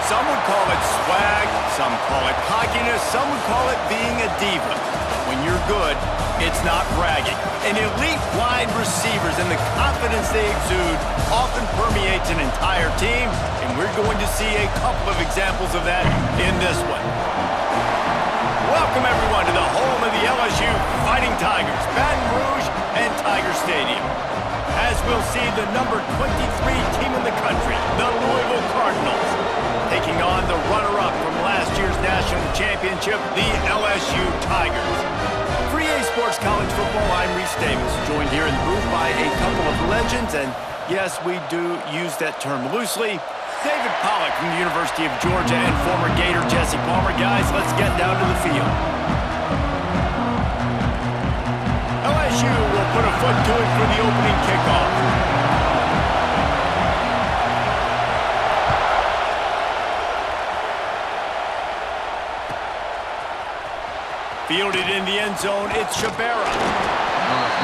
Some would call it swag, some call it cockiness, some would call it being a diva. When you're good, it's not bragging. And elite wide receivers and the confidence they exude often permeates an entire team, and we're going to see a couple of examples of that in this one. Welcome, everyone, to the home of the LSU Fighting Tigers, Baton Rouge and Tiger Stadium. As we'll see the number 23 team in the country, the Louisville Cardinals, taking on the runner-up from last year's national championship, the LSU Tigers. For EA Sports College Football, I'm Reese Davis, joined here in the booth by a couple of legends, and yes, we do use that term loosely. David Pollack from the University of Georgia and former Gator Jesse Palmer. Guys, let's get down to the field. LSU will put a foot to it for the opening kickoff. Fielded in the end zone, it's Shabera.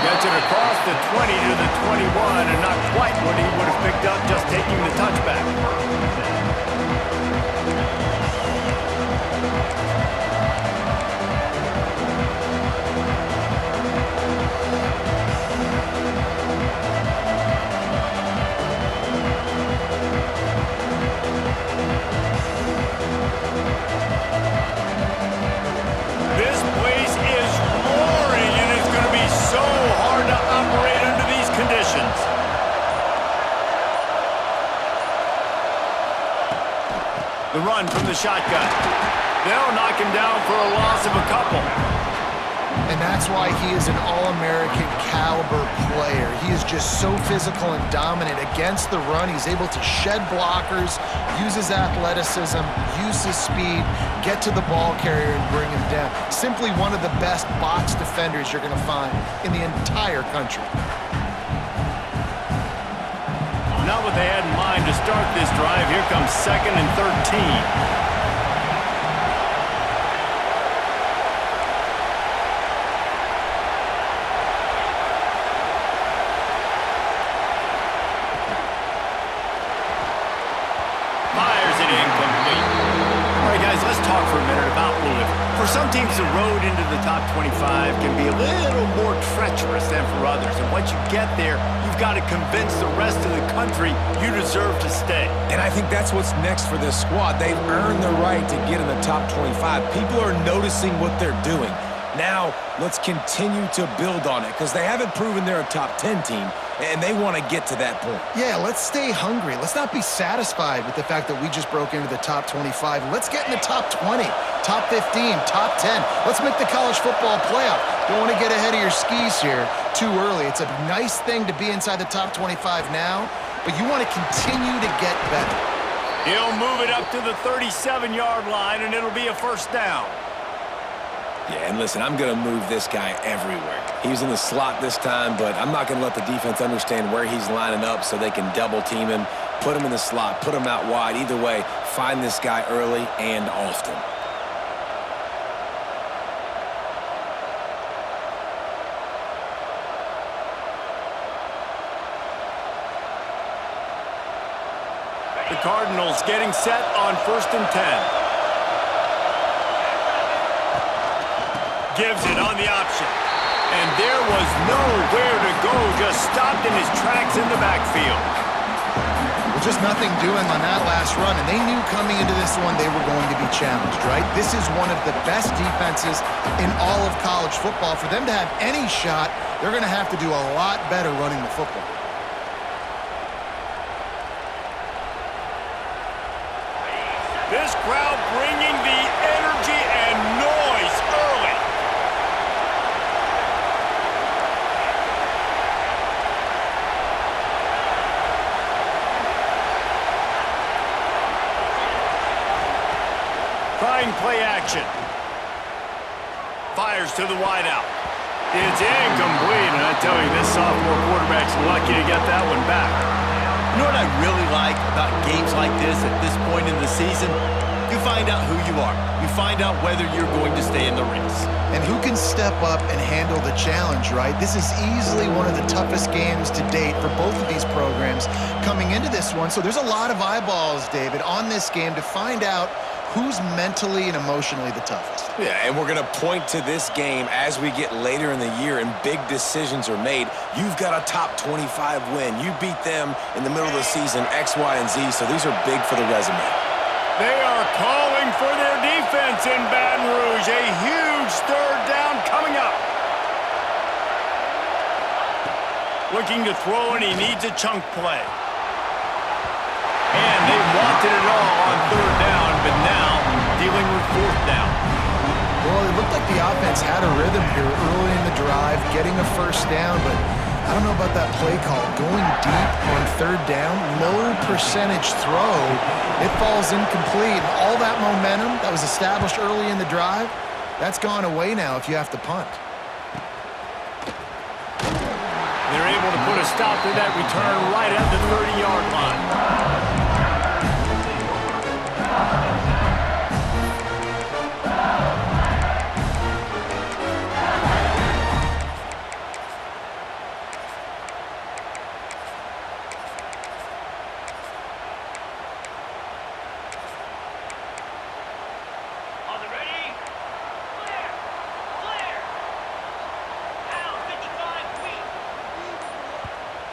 Gets it across the 20 to the 21, and not quite what he would have picked up just taking the touchback. This place is roaring, and it's going to be so hard to operate under these conditions. The run from the shotgun. They'll knock him down for a loss of a couple. And that's why he is an All-American caliber player. He is just so physical and dominant against the run. He's able to shed blockers, use his athleticism, use his speed, get to the ball carrier and bring him down. Simply one of the best box defenders you're going to find in the entire country. Not what they had in mind to start this drive. Here comes 2nd and 13. For a minute about Louisville. For some teams, the road into the top 25 can be a little more treacherous than for others. And once you get there, you've got to convince the rest of the country you deserve to stay. And I think that's what's next for this squad. They've earned the right to get in the top 25. People are noticing what they're doing. Now, let's continue to build on it because they haven't proven they're a top 10 team, and they want to get to that point. Yeah, let's stay hungry. Let's not be satisfied with the fact that we just broke into the top 25. Let's get in the top 20, top 15, top 10. Let's make the college football playoff. Don't want to get ahead of your skis here too early. It's a nice thing to be inside the top 25 now, but you want to continue to get better. He'll move it up to the 37-yard line, and it'll be a first down. Yeah, and listen, I'm going to move this guy everywhere. He's in the slot this time, but I'm not going to let the defense understand where he's lining up so they can double-team him, put him in the slot, put him out wide. Either way, find this guy early and often. The Cardinals getting set on 1st and 10. Gives it on the option. And there was nowhere to go, just stopped in his tracks in the backfield. Well, just nothing doing on that last run, and they knew coming into this one they were going to be challenged, right? This is one of the best defenses in all of college football. For them to have any shot, they're going to have to do a lot better running the football. This crowd bringing the energy and noise early. Trying play action. Fires to the wideout. It's incomplete, and I tell you, this sophomore quarterback's lucky to get that one back. You know what I really like about games like this at this point in the season? You find out who you are. You find out whether you're going to stay in the race. And who can step up and handle the challenge, right? This is easily one of the toughest games to date for both of these programs coming into this one. So there's a lot of eyeballs, David, on this game to find out who's mentally and emotionally the toughest. Yeah, and we're going to point to this game as we get later in the year and big decisions are made. You've got a top 25 win. You beat them in the middle of the season, X, Y, and Z, so these are big for the resume. They are calling for their defense in Baton Rouge. A huge third down coming up. Looking to throw, and he needs a chunk play. And they wanted it all on third down, but now dealing with fourth down. Well, it looked like the offense had a rhythm here early in the drive, getting a first down, but I don't know about that play call. Going deep on third down, low percentage throw, it falls incomplete. And all that momentum that was established early in the drive, that's gone away now if you have to punt. They're able to put a stop to that return right at the 30-yard line.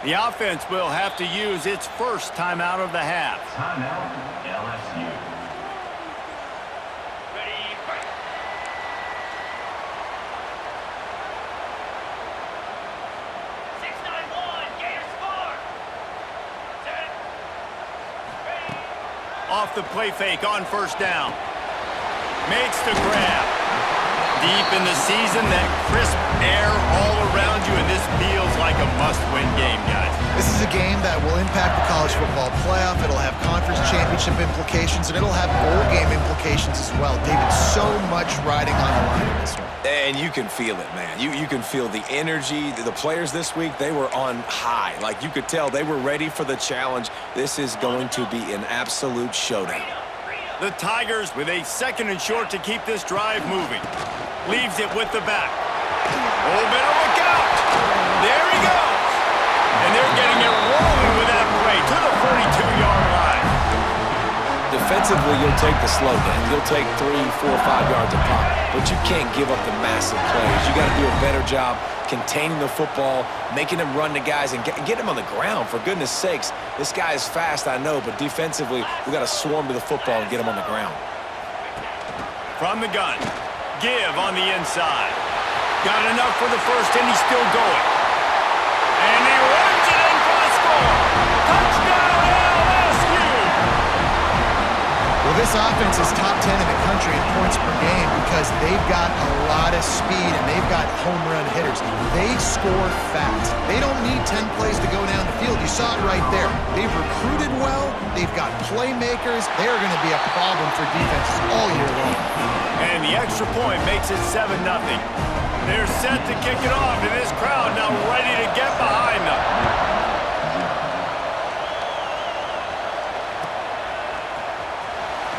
The offense will have to use its first timeout of the half. Timeout, LSU. Ready, break. 6-9-1, Gators score. Set. Ready. Off the play fake on first down. Makes the grab. Deep in the season, that crisp air all around you, and this feels like a must-win game, guys. This is a game that will impact the college football playoff. It'll have conference championship implications, and it'll have bowl game implications as well. David, so much riding on the line in this one. And you can feel it, man. You can feel the energy. The players this week, they were on high. Like, you could tell they were ready for the challenge. This is going to be an absolute showdown. The Tigers with a second and short to keep this drive moving. Leaves it with the back. Oh, better look out. There he goes. And they're getting it rolling with that play to the 42-yard line. Defensively, you'll take the slow down. You'll take 3, 4, 5 yards a pop. But you can't give up the massive plays. You got to do a better job containing the football, making them run to guys, and get him on the ground, for goodness sakes. This guy is fast, I know, but defensively, we got to swarm to the football and get him on the ground. From the gun. Give on the inside. Got enough for the first, and he's still going. And he runs it in for the score. Touchdown, LSU! Well, this offense is top 10 in the country in points per game because they've got a lot of speed and they've got home run hitters. They score fast. They don't need 10 plays to go down the field. You saw it right there. They've recruited well. They've got playmakers. They are going to be a problem for defenses all year long. And the extra point makes it 7-0. They're set to kick it off, and this crowd now ready to get behind them.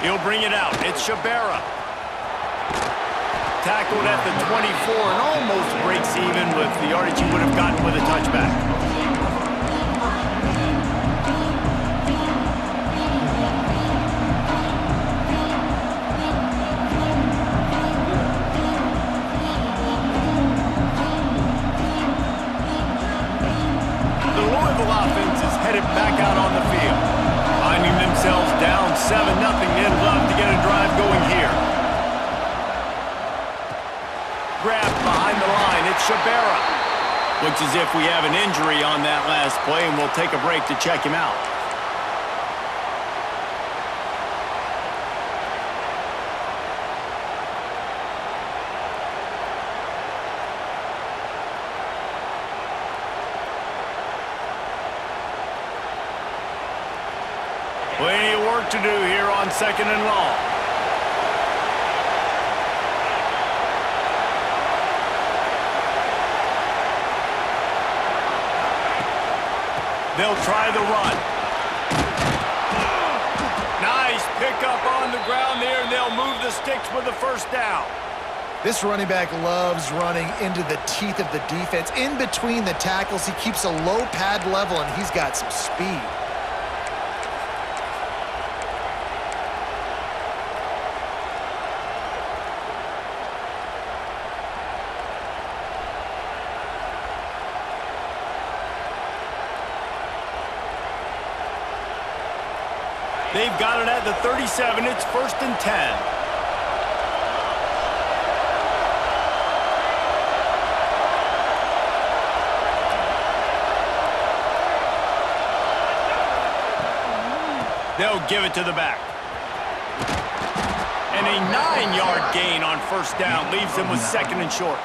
He'll bring it out. It's Shabera. Tackled at the 24 and almost breaks even with the yardage he would have gotten with a touchback. The Louisville offense is headed back out on the field. Finding themselves down 7-0, they'd love to get a drive going here. Grabbed behind the line, it's Shabera. Looks as if we have an injury on that last play, and we'll take a break to check him out. Plenty of work to do here on second and long. They'll try the run. Nice pickup on the ground there, and sticks with the first down. This running back loves running into the teeth of the defense. In between the tackles, he keeps a low pad level, and he's got some speed. They've got it at the 37. It's 1st and 10. They'll give it to the back. And a 9-yard gain on first down leaves them with 2nd and short.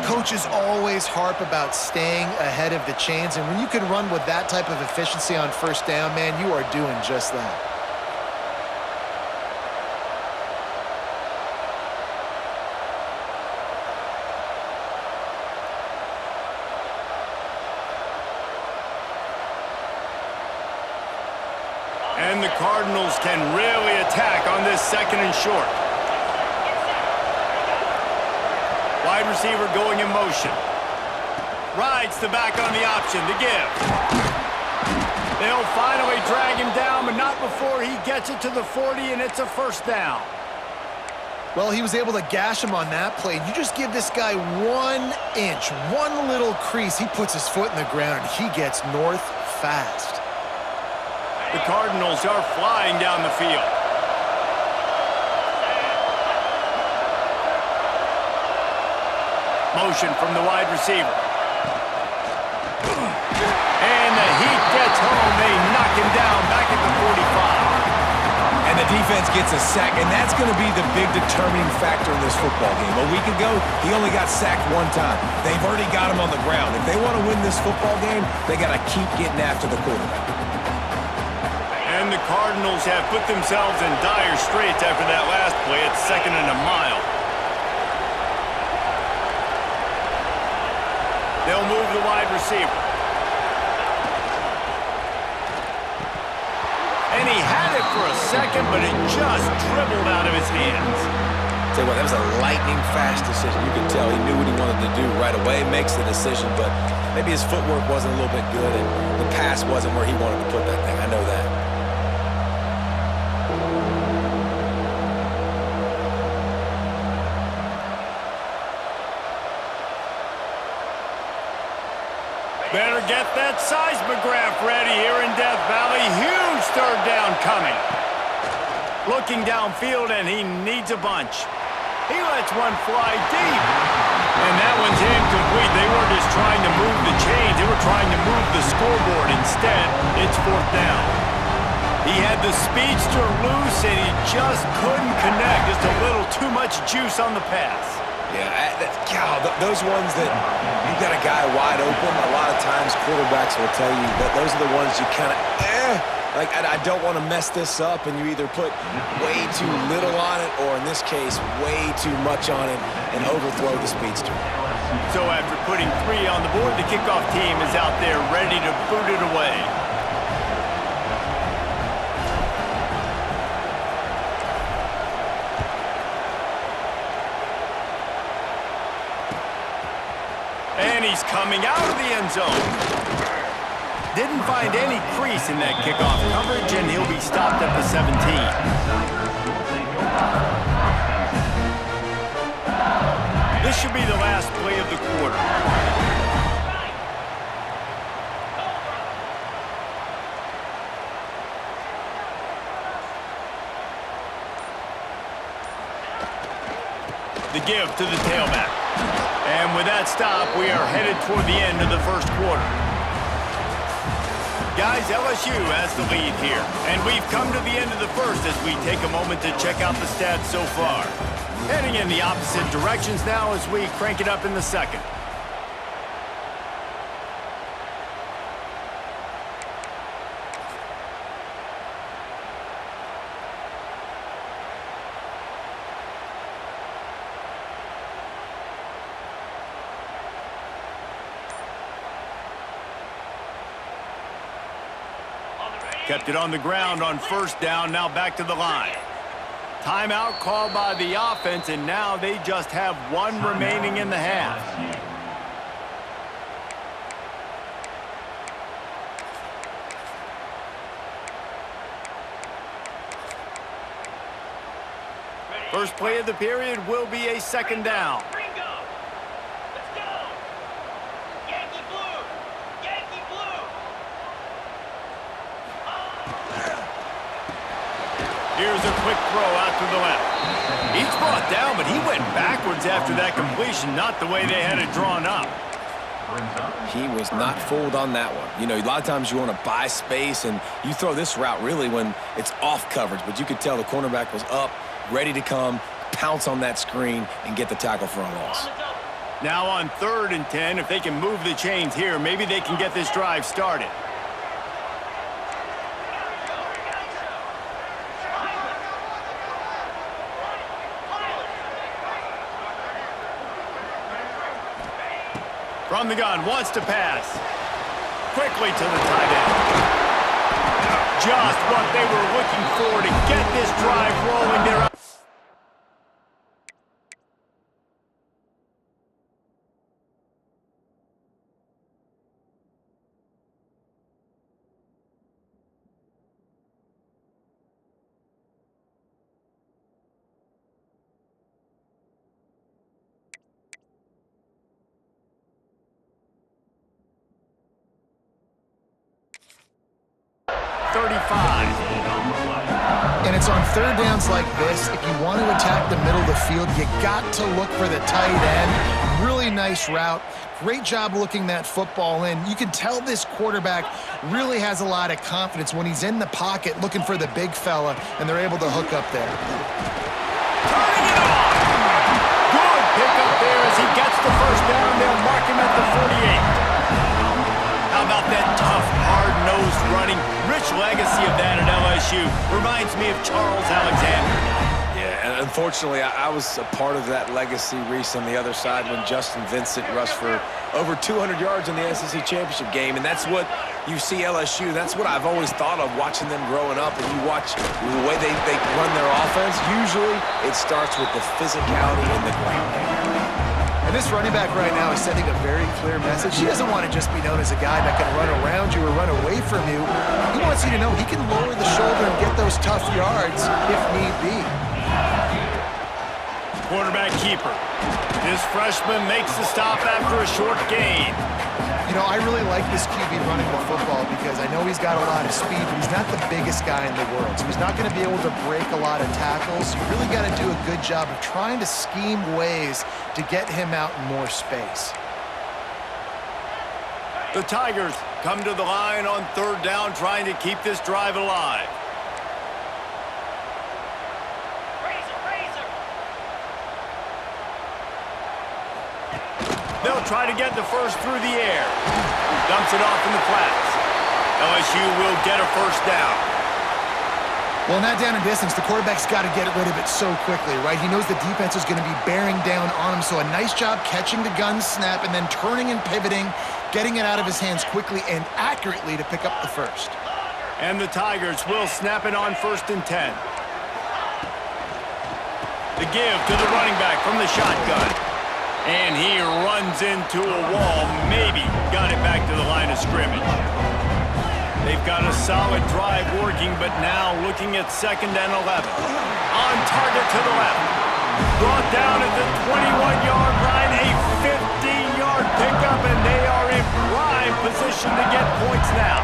Coaches always harp about staying ahead of the chains, and when you can run with that type of efficiency on first down, man, you are doing just that. And the Cardinals can really attack on this 2nd and short. Wide receiver going in motion. Rides the back on the option to give. They'll finally drag him down, but not before he gets it to the 40, and it's a first down. Well, he was able to gash him on that play. You just give this guy 1 inch, one little crease, he puts his foot in the ground, and he gets north fast. The Cardinals are flying down the field. Motion from the wide receiver. And the heat gets home. They knock him down back at the 45. And the defense gets a sack, and that's going to be the big determining factor in this football game. A week ago, he only got sacked 1 time. They've already got him on the ground. If they want to win this football game, they got to keep getting after the quarterback. And the Cardinals have put themselves in dire straits after that last play. It's 2nd and a mile. They'll move the wide receiver. And he had it for a second, but it just dribbled out of his hands. Tell you what, that was a lightning-fast decision. You could tell he knew what he wanted to do right away, makes the decision, but maybe his footwork wasn't a little bit good, and the pass wasn't where he wanted to put that thing. I know that. Better get that seismograph ready here in Death Valley. Huge 3rd down coming. Looking downfield, and he needs a bunch. He lets one fly deep. And that one's incomplete. They weren't just trying to move the chains. They were trying to move the scoreboard. Instead, it's 4th down. He had the speedster loose, and he just couldn't connect. Just a little too much juice on the pass. Yeah, those ones that you got a guy wide open, a lot of times quarterbacks will tell you that those are the ones you kind of, like, I don't want to mess this up, and you either put way too little on it or, in this case, way too much on it and overthrow the speedster. So after putting 3 on the board, the kickoff team is out there ready to boot it away. And he's coming out of the end zone. Didn't find any crease in that kickoff coverage, and he'll be stopped at the 17. This should be the last play of the quarter. The give to the tailback. And with that stop, we are headed toward the end of the first quarter. Guys, LSU has the lead here. And we've come to the end of the first as we take a moment to check out the stats so far. Heading in the opposite directions now as we crank it up in the second. Kept it on the ground on first down, now back to the line. Timeout called by the offense, and now they just have one remaining in the half. First play of the period will be a second down. Here's a quick throw out to the left. He's brought down, but he went backwards after that completion, not the way they had it drawn up. He was not fooled on that one. You know, a lot of times you want to buy space, and you throw this route really when it's off coverage, but you could tell the cornerback was up, ready to come, pounce on that screen, and get the tackle for a loss. Now on 3rd and 10, if they can move the chains here, maybe they can get this drive started. From the gun, wants to pass. Quickly to the tight end. Just what they were looking for to get this drive rolling there. And it's on 3rd downs like this. If you want to attack the middle of the field, you got to look for the tight end. Really nice route. Great job looking that football in. You can tell this quarterback really has a lot of confidence when he's in the pocket looking for the big fella, and they're able to hook up there. Turning it on! Good pickup there as he gets the first down. They'll mark him at the 48. How about that tough, hard-nosed running? Rich legacy of that at LSU. Reminds me of Charles Alexander. Yeah, and unfortunately, I was a part of that legacy, Reese, on the other side when Justin Vincent rushed for over 200 yards in the SEC Championship game, and that's what you see LSU. That's what I've always thought of watching them growing up, and you watch the way they run their offense. Usually, it starts with the physicality in the ground game. And this running back right now is sending a very clear message. He doesn't want to just be known as a guy that can run around you or run away from you. He wants you to know he can lower the shoulder and get those tough yards if need be. Quarterback keeper. This freshman makes the stop after a short gain. You know, I really like this QB running the football because I know he's got a lot of speed, but he's not the biggest guy in the world. So he's not going to be able to break a lot of tackles. You really got to do a good job of trying to scheme ways to get him out in more space. The Tigers come to the line on 3rd down, trying to keep this drive alive. They'll try to get the first through the air. Dumps it off in the flats. LSU will get a first down. Well, in that down and distance, the quarterback's got to get rid of it so quickly, right? He knows the defense is going to be bearing down on him, so a nice job catching the gun snap and then turning and pivoting, getting it out of his hands quickly and accurately to pick up the first. And the Tigers will snap it on 1st and 10. The give to the running back from the shotgun. And he runs into a wall, maybe got it back to the line of scrimmage. They've got a solid drive working, but now looking at 2nd and 11. On target to the left. Brought down at the 21-yard line, a 15-yard pickup, and they are in prime position to get points now.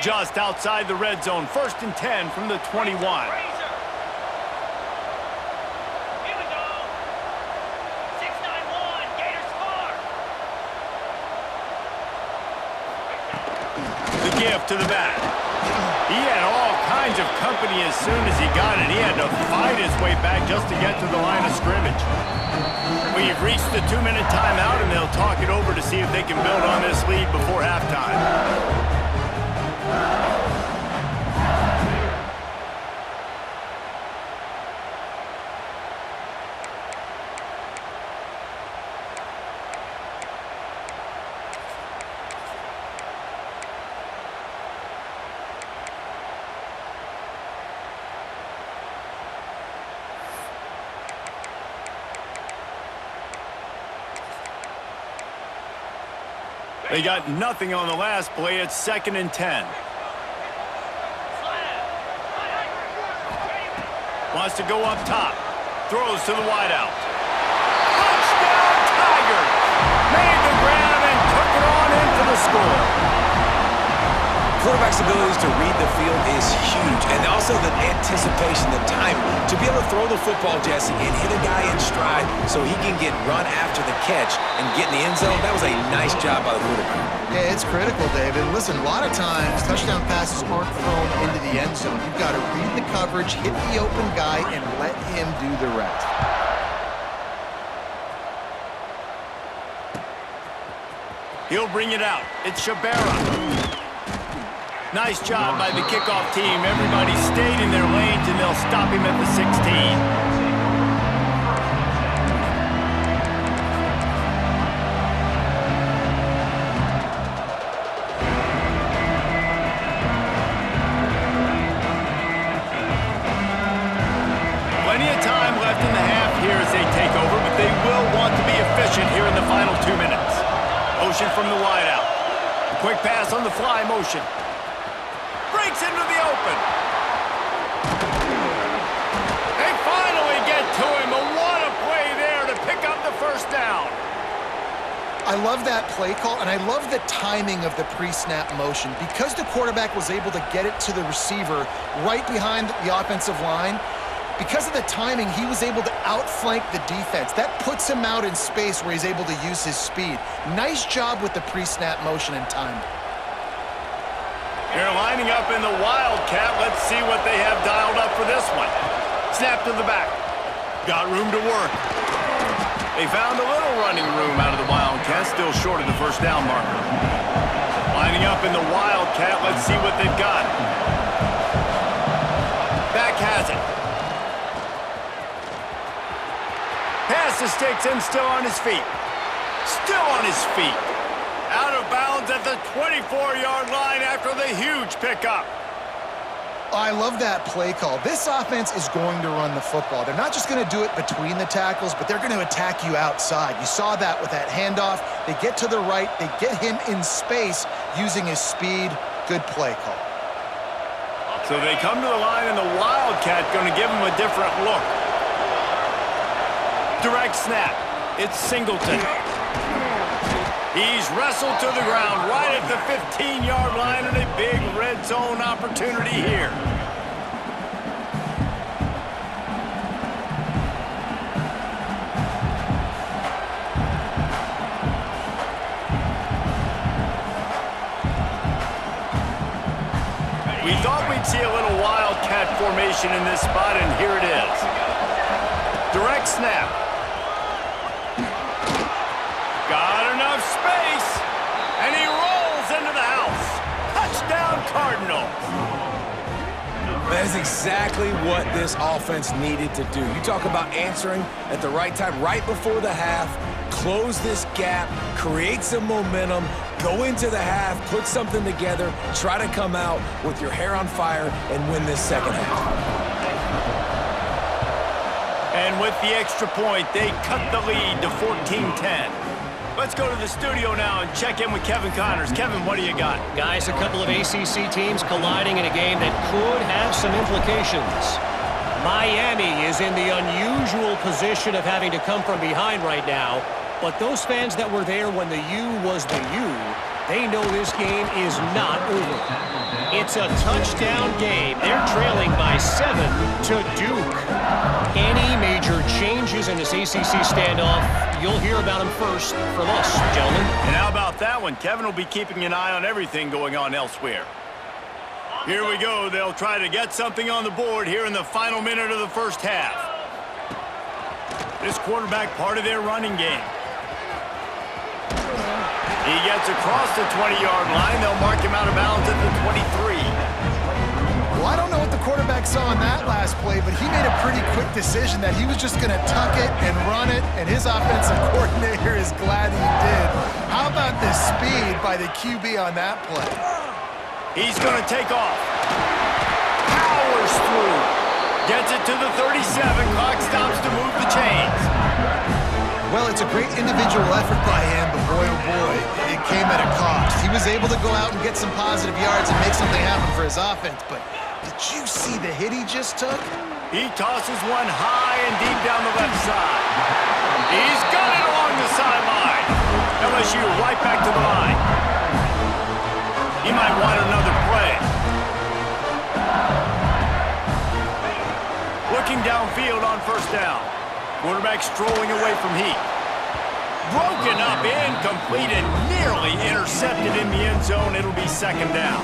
Just outside the red zone, 1st and 10 from the 21. The give to the back. He had all kinds of company as soon as he got it. He had to fight his way back just to get to the line of scrimmage. We've reached the 2-minute timeout, and they'll talk it over to see if they can build on this lead before halftime. They got nothing on the last play. It's 2nd and 10. Wants to go up top. Throws to the wideout. Touchdown, Tigers! Made the grab and took it on in for the score. Quarterback's abilities to read the field is huge, and also the anticipation, the timing. To be able to throw the football, Jesse, and hit a guy in stride so he can get run after the catch and get in the end zone, that was a nice job by the quarterback. Yeah, it's critical, David. Listen, a lot of times, touchdown passes aren't thrown into the end zone. You've got to read the coverage, hit the open guy, and let him do the rest. He'll bring it out. It's Shabara. Nice job by the kickoff team. Everybody stayed in their lanes, and they'll stop him at the 16. Plenty of time left in the half here as they take over, but they will want to be efficient here in the final 2 minutes. Motion from the wideout. Quick pass on the fly motion. Breaks into the open. They finally get to him. But what a play there to pick up the first down. I love that play call, and I love the timing of the pre-snap motion. Because the quarterback was able to get it to the receiver right behind the offensive line, because of the timing, he was able to outflank the defense. That puts him out in space where he's able to use his speed. Nice job with the pre-snap motion and timing. They're lining up in the Wildcat. Let's see what they have dialed up for this one. Snap to the back. Got room to work. They found a little running room out of the Wildcat, still short of the first down marker. Lining up in the Wildcat. Let's see what they've got. Back has it. Pass to Sticks, still on his feet. Still on his feet. Out of bounds at the 24-yard line after the huge pickup. I love that play call. This offense is going to run the football. They're not just going to do it between the tackles, but they're going to attack you outside. You saw that with that handoff. They get to the right. They get him in space using his speed. Good play call. So they come to the line, and the Wildcat going to give him a different look. Direct snap. It's Singleton. He's wrestled to the ground right at the 15-yard line, and a big red zone opportunity here. We thought we'd see a little Wildcat formation in this spot, and here it is. Direct snap. Got enough space, and he rolls into the house. Touchdown, Cardinals. That is exactly what this offense needed to do. You talk about answering at the right time, right before the half, close this gap, create some momentum, go into the half, put something together, try to come out with your hair on fire and win this second half. And with the extra point, they cut the lead to 14-10. Let's go to the studio now and check in with Kevin Connors. Kevin, what do you got? Guys, a couple of ACC teams colliding in a game that could have some implications. Miami is in the unusual position of having to come from behind right now, but those fans that were there when the U was the U, they know this game is not over. It's a touchdown game. They're trailing by 7 to Duke. Any major changes in this ACC standoff, you'll hear about them first from us, gentlemen. And how about that one? Kevin will be keeping an eye on everything going on elsewhere. Here we go. They'll try to get something on the board here in the final minute of the first half. This quarterback part of their running game. He gets across the 20-yard line. They'll mark him out of bounds at the 23. Well, I don't know what the quarterback saw in that last play, but he made a pretty quick decision that he was just going to tuck it and run it, and his offensive coordinator is glad he did. How about the speed by the QB on that play? He's going to take off. Powers through. Gets it to the 37. Clock stops to move the chains. Well, it's a great individual effort by him, but boy, oh boy, it came at a cost. was able to go out and get some positive yards and make something happen for his offense, but did you see the hit he just took? He tosses one high and deep down the left side. He's got it along the sideline. LSU right back to the line. He might want another play. Looking downfield on first down. Quarterback strolling away from heat. Broken up, incomplete, and nearly intercepted in the end zone. It'll be second down.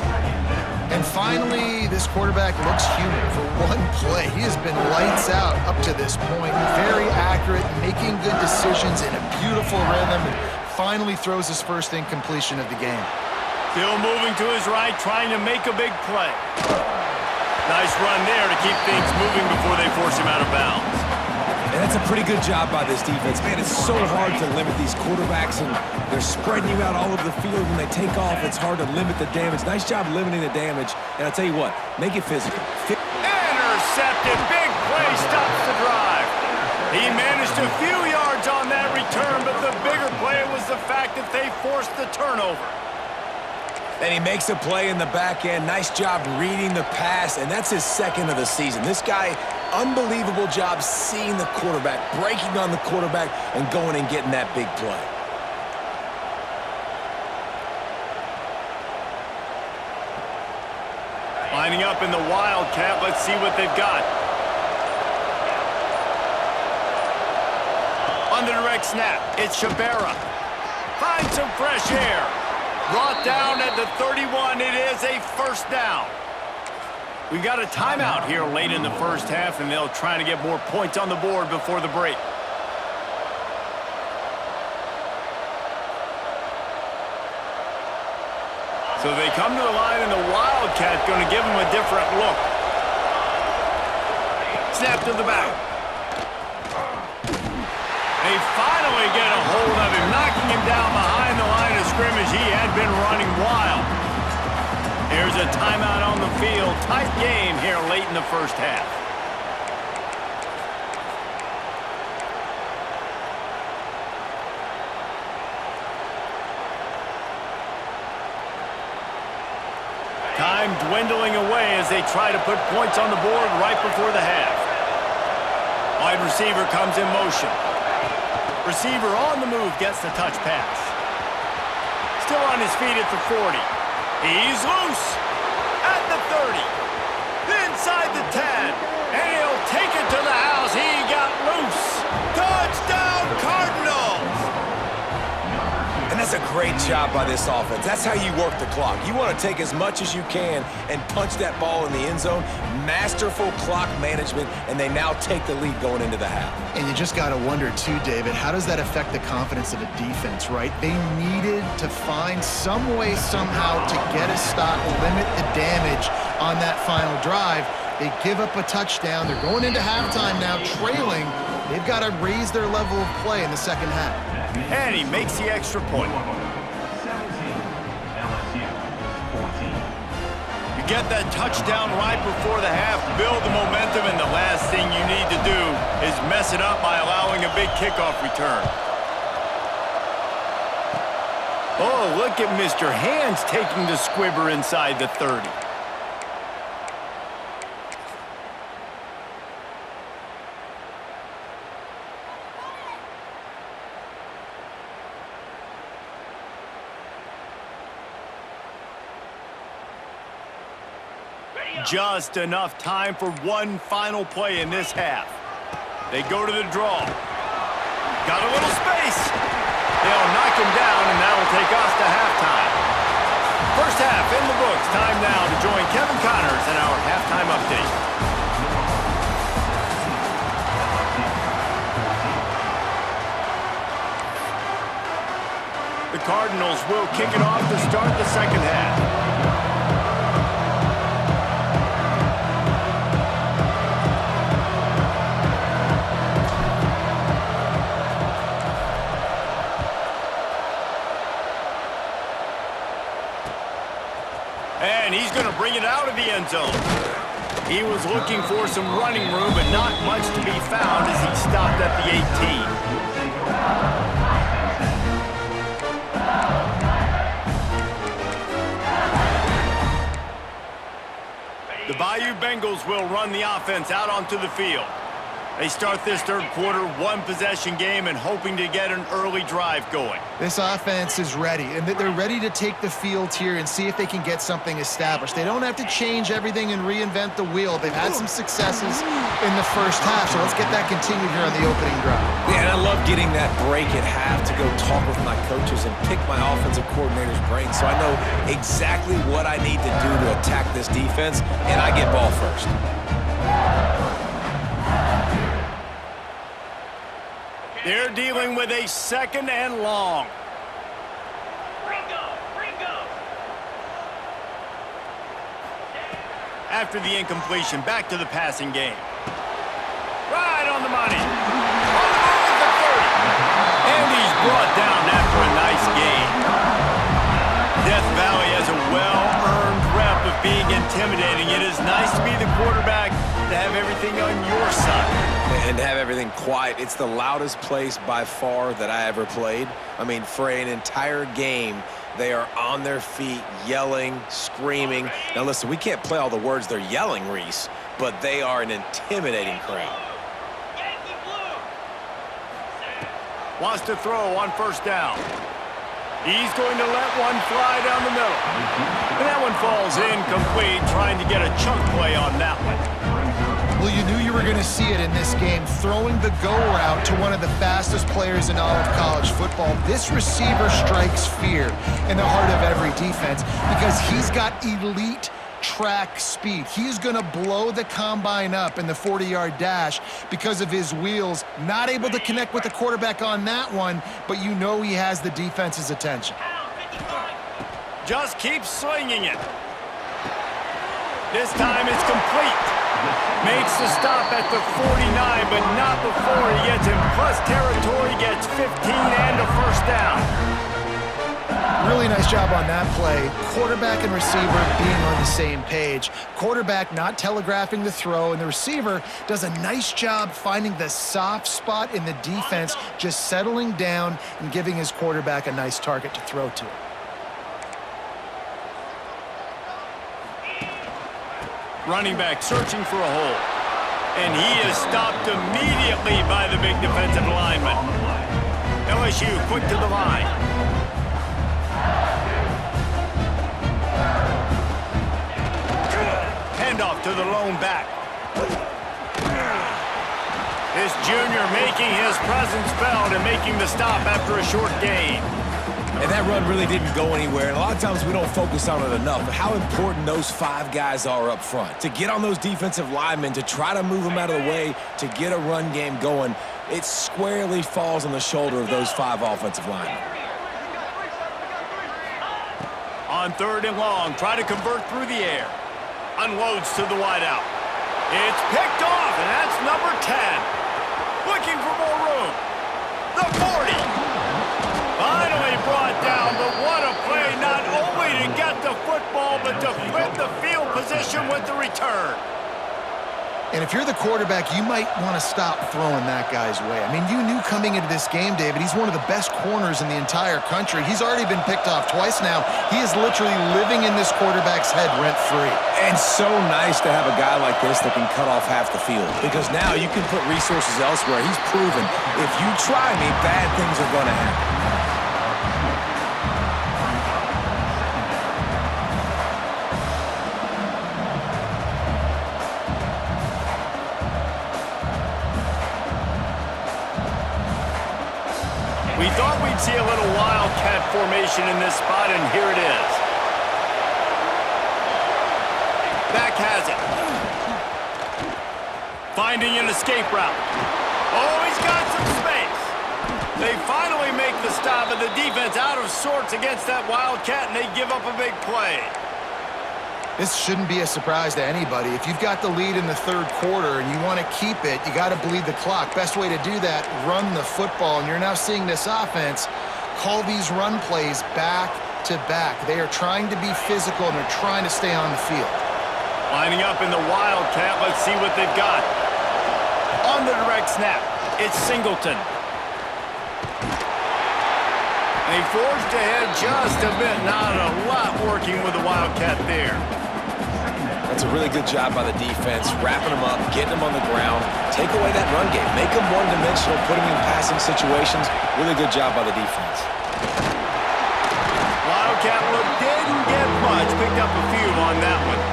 And finally, this quarterback looks human for one play. He has been lights out up to this point. Very accurate, making good decisions in a beautiful rhythm, and finally throws his first incompletion of the game. Still moving to his right, trying to make a big play. Nice run there to keep things moving before they force him out of bounds. And that's a pretty good job by this defense. Man, it's so hard to limit these quarterbacks, and they're spreading you out all over the field. When they take off, it's hard to limit the damage. Nice job limiting the damage. And I'll tell you what, make it physical. Intercepted. Big play stops the drive. He managed a few yards on that return, but the bigger play was the fact that they forced the turnover. And he makes a play in the back end. Nice job reading the pass, and that's his second of the season. This guy, unbelievable job seeing the quarterback, breaking on the quarterback, and going and getting that big play. Lining up in the Wildcat. Let's see what they've got. On the direct snap, it's Shabera. Finds some fresh air. Brought down at the 31. It is a first down. We got a timeout here late in the first half, and they'll try to get more points on the board before the break. So they come to the line, and the Wildcat going to give them a different look. Snap to the back. They finally get a hold of him, knocking him down behind the line of scrimmage. He had been running wild. Here's a timeout on the field. Tight game here late in the first half. Time dwindling away as they try to put points on the board right before the half. Wide receiver comes in motion. Receiver on the move gets the touch pass. Still on his feet at the 40. He's loose at the 30. Inside the 10. And he'll take it to the house. He got loose. Touchdown, Cardinals! And that's a great job by this offense. That's how you work the clock. You want to take as much as you can and punch that ball in the end zone. Masterful clock management, and they now take the lead going into the half. And you just got to wonder, too, David, how does that affect the confidence of a defense, right? They needed to find some way, somehow, to get a stop, limit the damage on that final drive. They give up a touchdown. They're going into halftime now, trailing. They've got to raise their level of play in the second half. And he makes the extra point. 17, LSU, 14. You get that touchdown right before the half, build the momentum, and the last thing you need to do is mess it up by allowing a big kickoff return. Oh, look at Mr. Hands taking the squibber inside the 30. Just enough time for one final play in this half. They go to the draw. Got a little space. They'll knock him down, and that'll take us to halftime. First half in the books. Time now to join Kevin Connors in our halftime update. The Cardinals will kick it off to start the second half. And he's going to bring it out of the end zone. He was looking for some running room, but not much to be found as he stopped at the 18. Bengals will run the offense out onto the field. They start this third quarter, one-possession game, and hoping to get an early drive going. This offense is ready, and they're ready to take the field here and see if they can get something established. They don't have to change everything and reinvent the wheel. They've had some successes in the first half, so let's get that continued here on the opening drive. Yeah, and I love getting that break at half to go talk with my coaches and pick my offensive coordinator's brain so I know exactly what I need to do to attack this defense, and I get ball first. They're dealing with a second and long. After the incompletion, back to the passing game. Right on the money. On the move at 30. And he's brought down after a nice gain. Death Valley has a well-earned rep of being intimidating. It is nice to be the quarterback, to have everything on your side. And to have everything quiet. It's the loudest place by far that I ever played. I mean, for an entire game, they are on their feet, yelling, screaming. Now listen, we can't play all the words they're yelling, Reese, but they are an intimidating crowd. Wants to throw on first down. He's going to let one fly down the middle. And that one falls incomplete, trying to get a chunk play on that one. Well, you knew you were going to see it in this game, throwing the go route to one of the fastest players in all of college football. This receiver strikes fear in the heart of every defense because he's got elite track speed. He's going to blow the combine up in the 40-yard dash because of his wheels. Not able to connect with the quarterback on that one, but you know he has the defense's attention. Just keep slinging it. This time it's complete. Makes the stop at the 49, but not before he gets in plus territory, gets 15 and a first down. Really nice job on that play. Quarterback and receiver being on the same page. Quarterback not telegraphing the throw, and the receiver does a nice job finding the soft spot in the defense, just settling down and giving his quarterback a nice target to throw to. Running back searching for a hole. And he is stopped immediately by the big defensive lineman. LSU quick to the line. Handoff to the lone back. This junior making his presence felt and making the stop after a short gain. And that run really didn't go anywhere. And a lot of times we don't focus on it enough, but how important those five guys are up front. To get on those defensive linemen, to try to move them out of the way, to get a run game going, it squarely falls on the shoulder of those five offensive linemen. On third and long, try to convert through the air. Unloads to the wideout. It's picked off, and that's number 10. Looking for more room. The 40. Finally brought down, but what a play, not only to get the football, but to flip the field position with the return. And if you're the quarterback, you might want to stop throwing that guy's way. I mean, you knew coming into this game, David, he's one of the best corners in the entire country. He's already been picked off twice now. He is literally living in this quarterback's head rent-free. And so nice to have a guy like this that can cut off half the field, because now you can put resources elsewhere. He's proven, if you try me, bad things are going to happen. We thought we'd see a little wildcat formation in this spot, and here it is. Back has it. Finding an escape route. Oh, he's got some space. They finally make the stop, and the defense out of sorts against that wildcat, and they give up a big play. This shouldn't be a surprise to anybody. If you've got the lead in the third quarter and you want to keep it, you got to bleed the clock. Best way to do that, run the football. And you're now seeing this offense call these run plays back to back. They are trying to be physical, and they're trying to stay on the field. Lining up in the wildcat, let's see what they've got. On the direct snap, it's Singleton. They forged ahead just a bit, not a lot working with the wildcat there. That's a really good job by the defense, wrapping them up, getting them on the ground, take away that run game, make them one-dimensional, put them in passing situations. Really good job by the defense. Wildcat look didn't get much. Picked up a few on that one.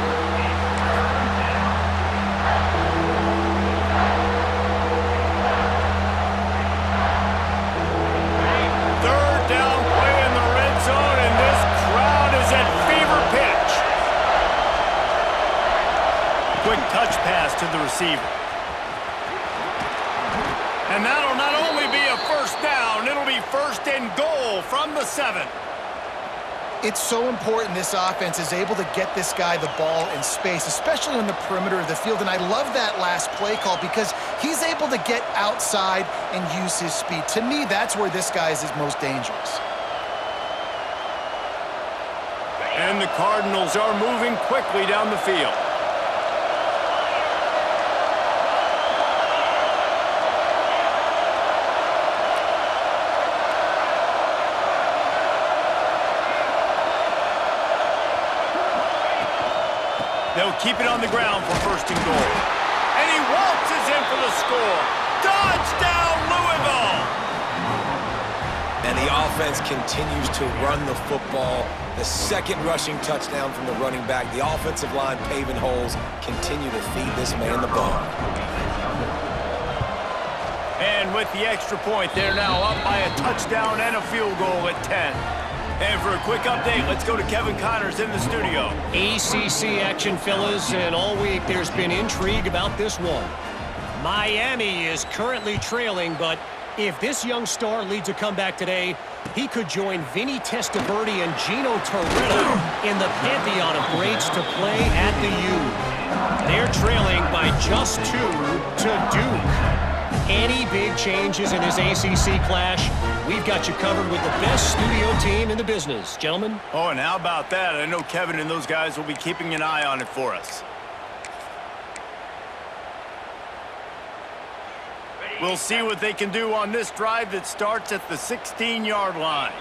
Third down play in the red zone, and this crowd is at fever pitch. Quick touch pass to the receiver. And that'll not only be a first down, it'll be first and goal from the 7. It's so important this offense is able to get this guy the ball in space, especially on the perimeter of the field. And I love that last play call because he's able to get outside and use his speed. To me, that's where this guy is his most dangerous. And the Cardinals are moving quickly down the field. They'll keep it on the ground for first and goal. And he waltzes in for the score. Touchdown, Louisville! And the offense continues to run the football. The second rushing touchdown from the running back. The offensive line paving holes. Continue to feed this man the ball. And with the extra point, they're now up by a touchdown and a field goal at 10. And for a quick update, let's go to Kevin Connors in the studio. ACC action, fellas, and all week there's been intrigue about this one. Miami is currently trailing, but if this young star leads a comeback today, he could join Vinny Testaverde and Gino Torretta in the pantheon of greats to play at the U. They're trailing by just 2 to Duke. Any big changes in this ACC clash, we've got you covered with the best studio team in the business. Gentlemen? Oh, and how about that? I know Kevin and those guys will be keeping an eye on it for us. We'll see what they can do on this drive that starts at the 16-yard line.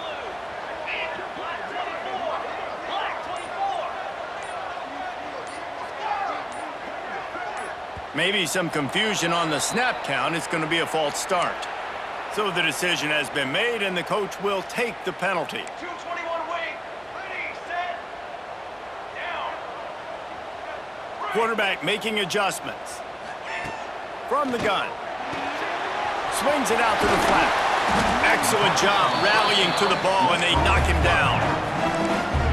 Maybe some confusion on the snap count. It's going to be a false start. So the decision has been made, and the coach will take the penalty. 221 wait. Ready, set, down. Quarterback making adjustments. From the gun. Swings it out to the flat. Excellent job rallying to the ball, and they knock him down.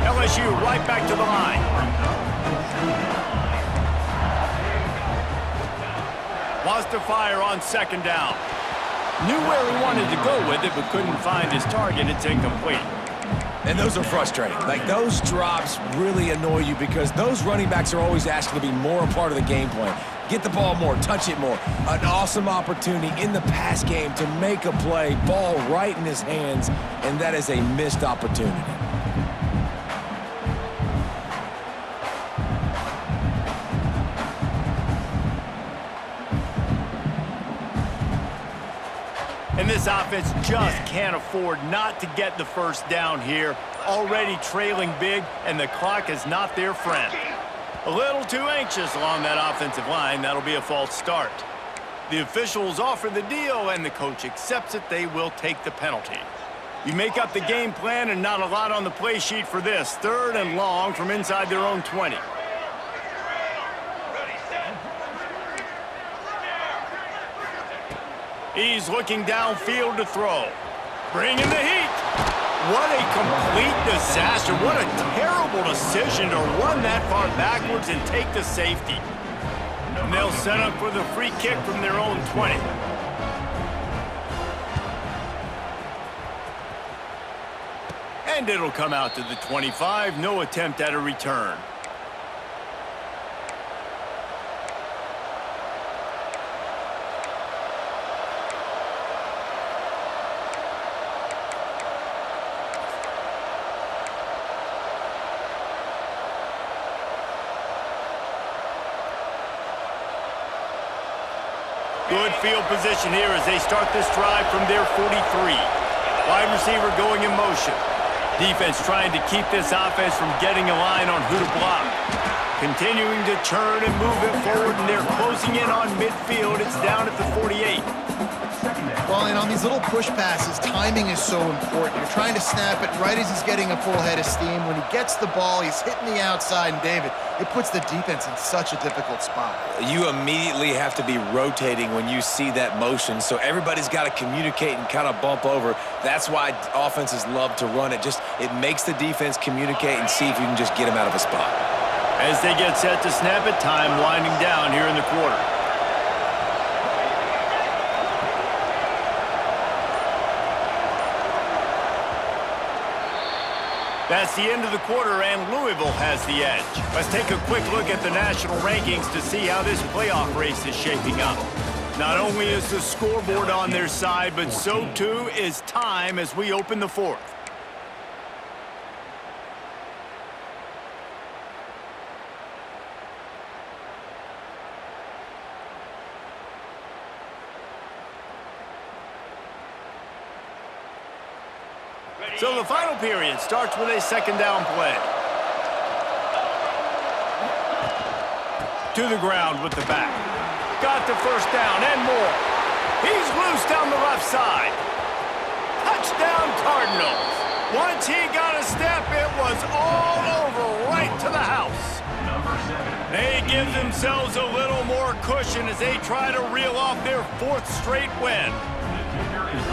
LSU right back to the line. Wants to fire on second down. Knew where he wanted to go with it, but couldn't find his target. It's incomplete. And those are frustrating. Like, those drops really annoy you because those running backs are always asking to be more a part of the game plan. Get the ball more, touch it more. An awesome opportunity in the pass game to make a play, ball right in his hands, and that is a missed opportunity. And this offense just can't afford not to get the first down here. Already trailing big, and the clock is not their friend. A little too anxious along that offensive line. That'll be a false start. The officials offer the deal, and the coach accepts it. They will take the penalty. You make up the game plan, and not a lot on the play sheet for this. Third and long from inside their own 20. He's looking downfield to throw. Bringing the heat. What a complete disaster. What a terrible decision to run that far backwards and take the safety. And they'll set up for the free kick from their own 20. And it'll come out to the 25. No attempt at a return. Good field position here as they start this drive from their 43. Wide receiver going in motion. Defense trying to keep this offense from getting a line on who to block. Continuing to churn and move it forward, and they're closing in on midfield. It's down at the 48. Well, and on these little push passes, timing is so important. You're trying to snap it right as he's getting a full head of steam. When he gets the ball, he's hitting the outside, and David, it puts the defense in such a difficult spot. You immediately have to be rotating when you see that motion, so everybody's got to communicate and kind of bump over. That's why offenses love to run it. It makes the defense communicate and see if you can just get him out of a spot. As they get set to snap it, time winding down here in the quarter. That's the end of the quarter, and Louisville has the edge. Let's take a quick look at the national rankings to see how this playoff race is shaping up. Not only is the scoreboard on their side, but so too is time as we open the fourth. So the final period starts with a second down play. To the ground with the back. Got the first down and more. He's loose down the left side. Touchdown Cardinals. Once he got a step, it was all over right to the house. They give themselves a little more cushion as they try to reel off their fourth straight win.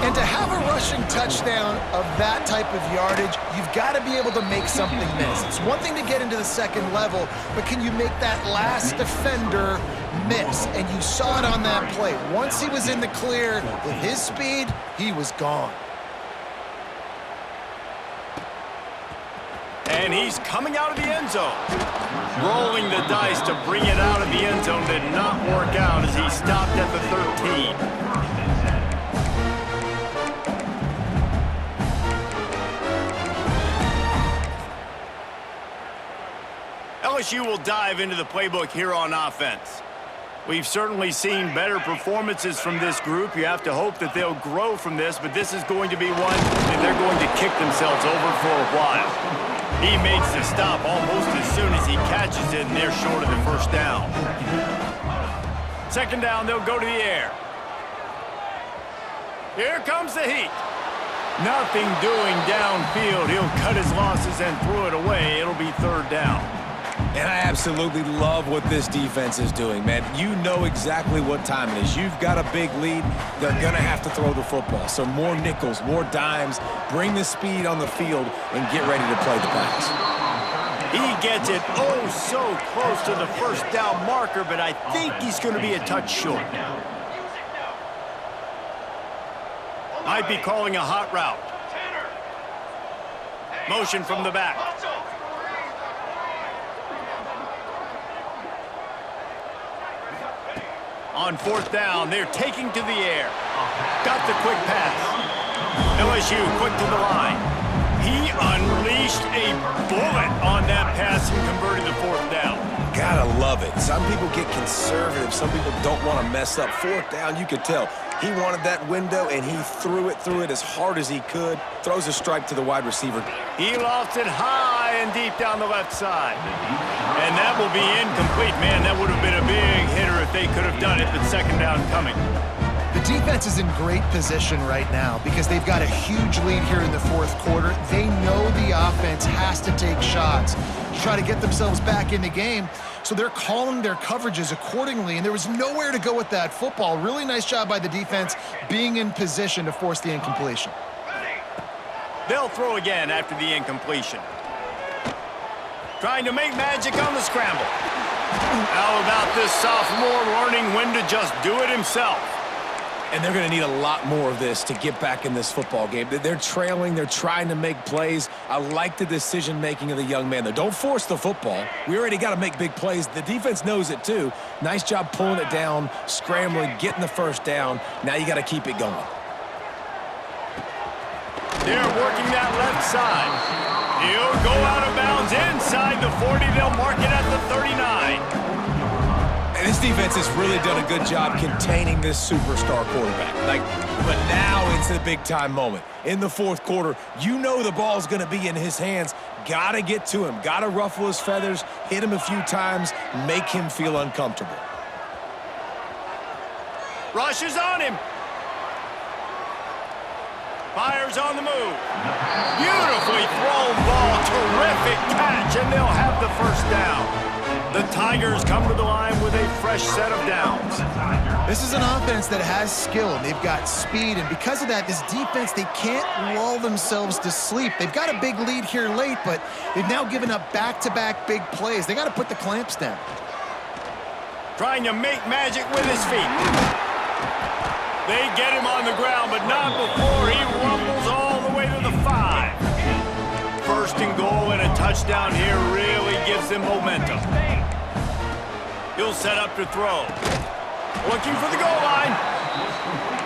And to have a rushing touchdown of that type of yardage, you've got to be able to make something miss. It's one thing to get into the second level, but can you make that last defender miss? And you saw it on that play. Once he was in the clear with his speed, he was gone. And he's coming out of the end zone. Rolling the dice to bring it out of the end zone did not work out as he stopped at the 13. LSU will dive into the playbook here on offense. We've certainly seen better performances from this group. You have to hope that they'll grow from this, but this is going to be one that they're going to kick themselves over for a while. He makes the stop almost as soon as he catches it, and they're short of the first down. Second down, they'll go to the air. Here comes the heat. Nothing doing downfield. He'll cut his losses and throw it away. It'll be third down. And I absolutely love what this defense is doing, man. You know exactly what time it is. You've got a big lead. They're going to have to throw the football. So more nickels, more dimes, bring the speed on the field, and get ready to play the pass. He gets it oh so close to the first down marker, but I think he's going to be a touch short. Might be calling a hot route. Motion from the back. On fourth down, they're taking to the air. Got the quick pass. LSU quick to the line. He unleashed a bullet on that pass and converted the fourth down. Gotta love it. Some people get conservative. Some people don't want to mess up. Fourth down, you could tell. He wanted that window, and he threw it as hard as he could. Throws a strike to the wide receiver. He lofts it high and deep down the left side. And that will be incomplete. Man, that would have been a big hitter if they could have done it, but second down coming. The defense is in great position right now because they've got a huge lead here in the fourth quarter. They know the offense has to take shots to try to get themselves back in the game. So they're calling their coverages accordingly, and there was nowhere to go with that football. Really nice job by the defense being in position to force the incompletion. They'll throw again after the incompletion. Trying to make magic on the scramble. How about this sophomore learning when to just do it himself? And they're going to need a lot more of this to get back in this football game. They're trailing. They're trying to make plays. I like the decision-making of the young man, though. Don't force the football. We already got to make big plays. The defense knows it, too. Nice job pulling it down, scrambling, getting the first down. Now you got to keep it going. They're working that left side. He'll go out of bounds inside the 40. They'll mark it at the 39. And this defense has really done a good job containing this superstar quarterback. But now it's the big-time moment. In the fourth quarter, you know the ball's going to be in his hands. Got to get to him. Got to ruffle his feathers, hit him a few times, make him feel uncomfortable. Rushes on him. Fires on the move. Beautifully thrown ball. Terrific catch, and they'll have the first down. The Tigers come to the line with a fresh set of downs. This is an offense that has skill, and they've got speed, and because of that, this defense, they can't lull themselves to sleep. They've got a big lead here late, but they've now given up back-to-back big plays. They got to put the clamps down. Trying to make magic with his feet. They get him on the ground, but not before he rumbles all the way to the 5. First and goal and a touchdown here really gives them momentum. He'll set up to throw. Looking for the goal line.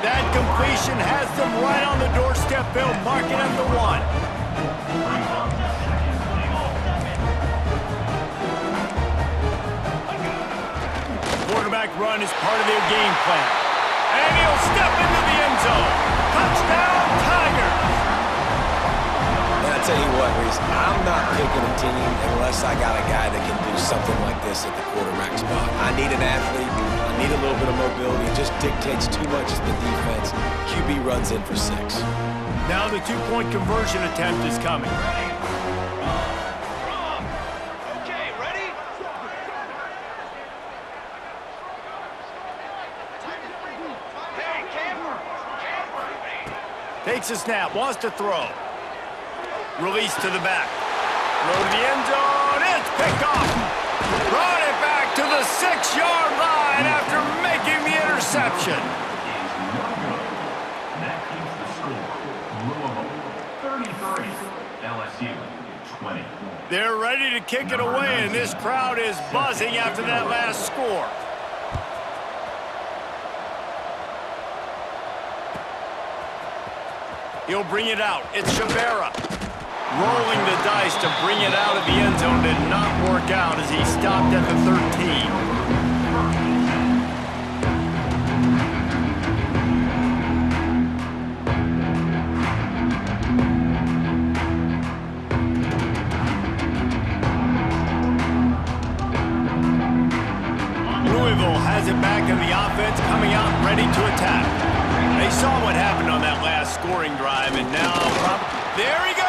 That completion has them right on the doorstep. They'll mark it at the 1. Quarterback run is part of their game plan. And he'll step into the end zone. Touchdown, Tigers! And I tell you what, Reese, I'm not picking a team unless I got a guy that can do something like this at the quarterback spot. I need an athlete. I need a little bit of mobility. It just dictates too much to the defense. QB runs in for 6. Now the 2-point conversion attempt is coming. Okay, ready? Hey, camper! Takes a snap, wants to throw. Release to the back. Throw to the end zone. It's picked off. Brought it back to the 6-yard line after making the interception. That keeps the score. Louisville 33, LSU 20. They're ready to kick it away, and this crowd is buzzing after that last score. He'll bring it out. It's Shabera. Rolling the dice to bring it out of the end zone did not work out as he stopped at the 13. Louisville has it back in the offense, coming out ready to attack. They saw what happened on that last scoring drive, and now, there he goes!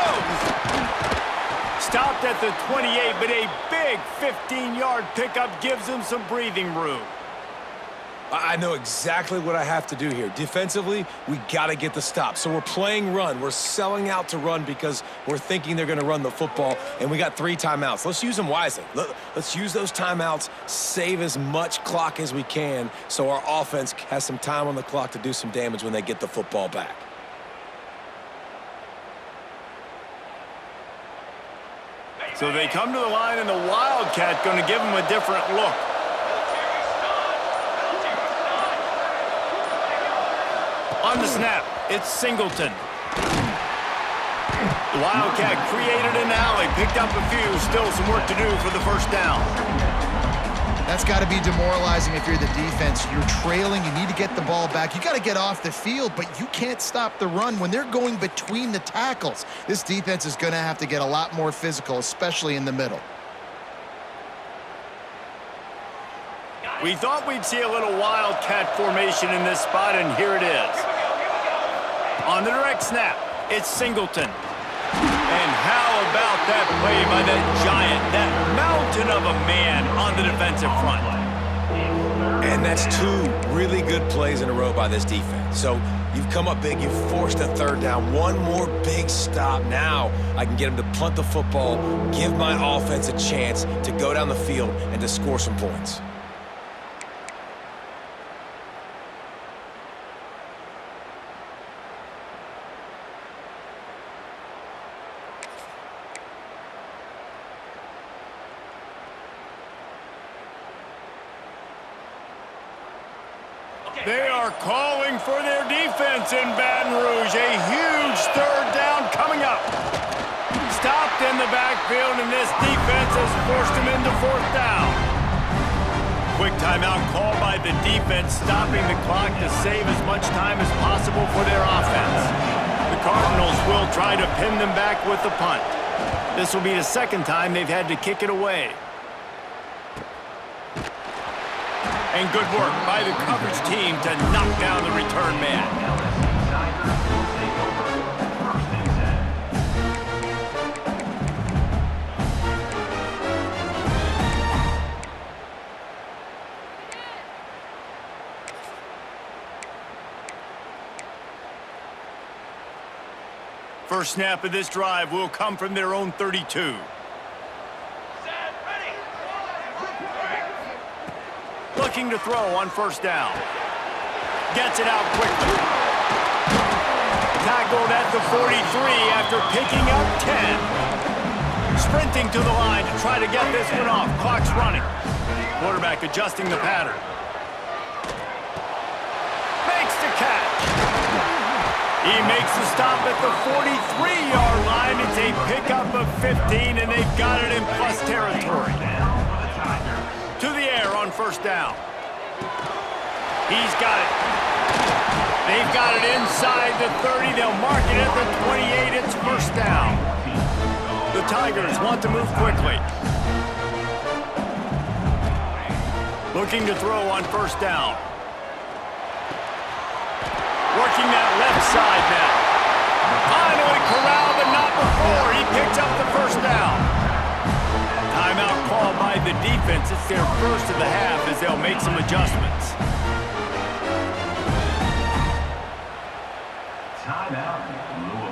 Stopped at the 28, but a big 15-yard pickup gives him some breathing room. I know exactly what I have to do here. Defensively, we got to get the stop. So we're playing run. We're selling out to run because we're thinking they're going to run the football, and we got 3 timeouts. Let's use them wisely. Let's use those timeouts, save as much clock as we can so our offense has some time on the clock to do some damage when they get the football back. So they come to the line, and the Wildcat going to give them a different look. On the snap, it's Singleton. The Wildcat created an alley, picked up a few, still some work to do for the first down. That's got to be demoralizing if you're the defense. You're trailing, you need to get the ball back. You got to get off the field, but you can't stop the run when they're going between the tackles. This defense is going to have to get a lot more physical, especially in the middle. We thought we'd see a little Wildcat formation in this spot, and here it is. On the direct snap, it's Singleton. And how about that play by that giant, that mountain of a man on the defensive front? And that's 2 really good plays in a row by this defense. So you've come up big, you've forced a 3rd down. One more big stop. Now I can get them to punt the football, give my offense a chance to go down the field and to score some points. They are calling for their defense in Baton Rouge. A huge 3rd down coming up. Stopped in the backfield, and this defense has forced them into 4th down. Quick timeout called by the defense, stopping the clock to save as much time as possible for their offense. The Cardinals will try to pin them back with the punt. This will be the second time they've had to kick it away. And good work by the coverage team to knock down the return man. First snap of this drive will come from their own 32. Set, ready. Looking to throw on first down. Gets it out quickly. Tackled at the 43 after picking up 10. Sprinting to the line to try to get this one off. Clock's running. Quarterback adjusting the pattern. Makes the catch. He makes the stop at the 43-yard line. It's a pickup of 15, and they've got it in plus territory. To the air on first down. He's got it. They've got it inside the 30. They'll mark it at the 28. It's first down. The Tigers want to move quickly. Looking to throw on first down. Working that left side now. Finally corralled, but not before. He picks up the first down. Timeout called by the defense. It's their first of the half as they'll make some adjustments. Timeout, Louisville.